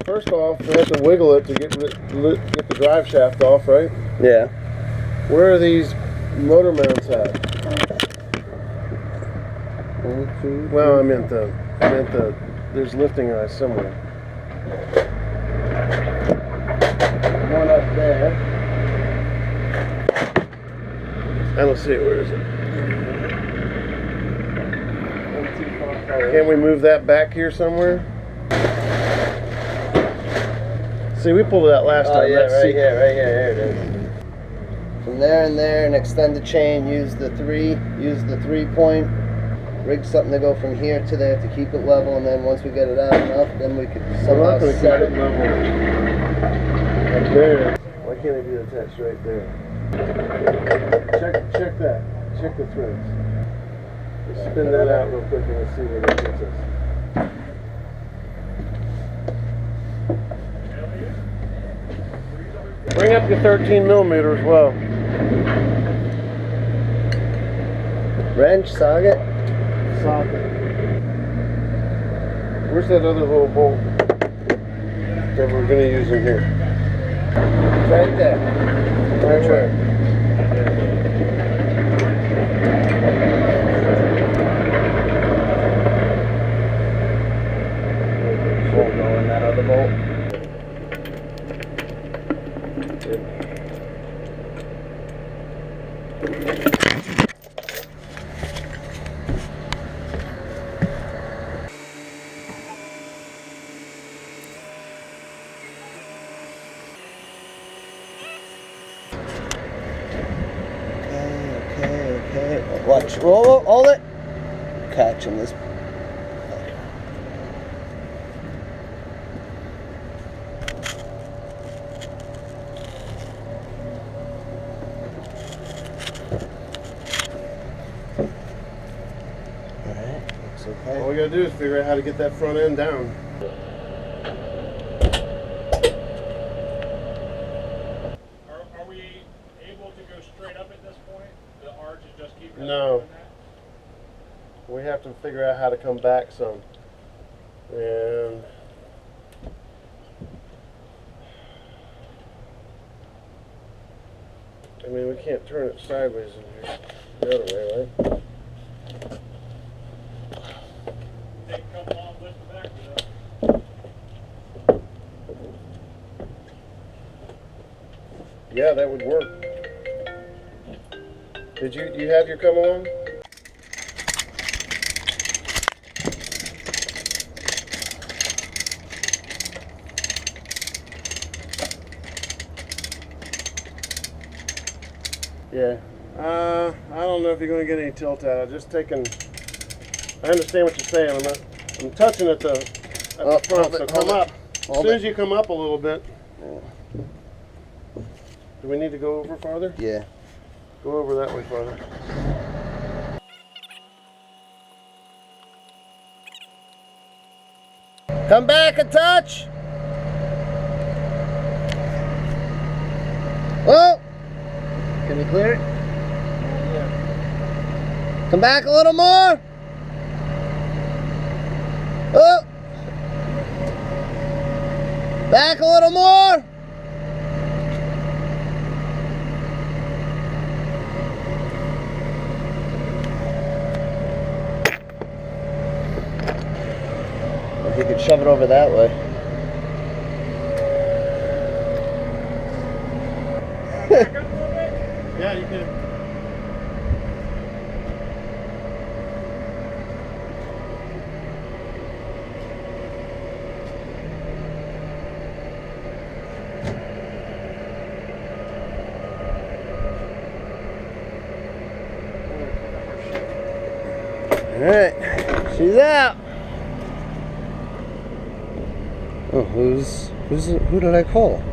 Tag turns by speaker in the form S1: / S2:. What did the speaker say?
S1: First off, we have to wiggle it to get the drive shaft off, right?
S2: Yeah.
S1: Where are these motor mounts at? Well, I meant the. There's lifting eyes somewhere.
S2: One up there.
S1: I don't see it. Where is it? Can we move that back here somewhere? See, we pulled it out last time.
S2: Yeah, right here, here it is. From there and there, and extend the chain. Use the 3-point. Rig something to go from here to there to keep it level, and then once we get it out enough, then we could somehow set it
S1: level. Up there. Why can't it be attached right there? Check that. Check the threads. Let's spin that out real quick and let's see where that gets us. Bring up your 13 millimeter as well.
S2: Wrench, socket.
S1: Where's that other little bolt that we're going to use in here?
S2: Right there.
S1: Right where?
S2: Bolt go in that other bolt. Okay. Watch. Roll, hold it. Catching this. Alright, looks okay.
S1: All we gotta do is figure out how to get that front end down.
S3: Are we able to go straight up at this point? The arch is just keep
S1: No. We have to figure out how to come back some. And I mean, we can't turn it sideways in here. The other way, right?
S3: Take a couple long lifts back to that.
S1: Yeah, that would work. Do you have your come along? Yeah. I don't know if you're going to get any tilt out. I'm just taking. I understand what you're saying. I'm touching at the front. So come up. As soon as you come up a little bit.
S2: Yeah.
S1: Do we need to go over farther?
S2: Yeah.
S1: Go over that way farther.
S2: Come back a touch. Oh! Can we clear it?
S1: Yeah.
S2: Come back a little more. Oh! Back a little more. If you could shove it over that way.
S1: Yeah, you can.
S2: All right, she's out. Oh, who did I call?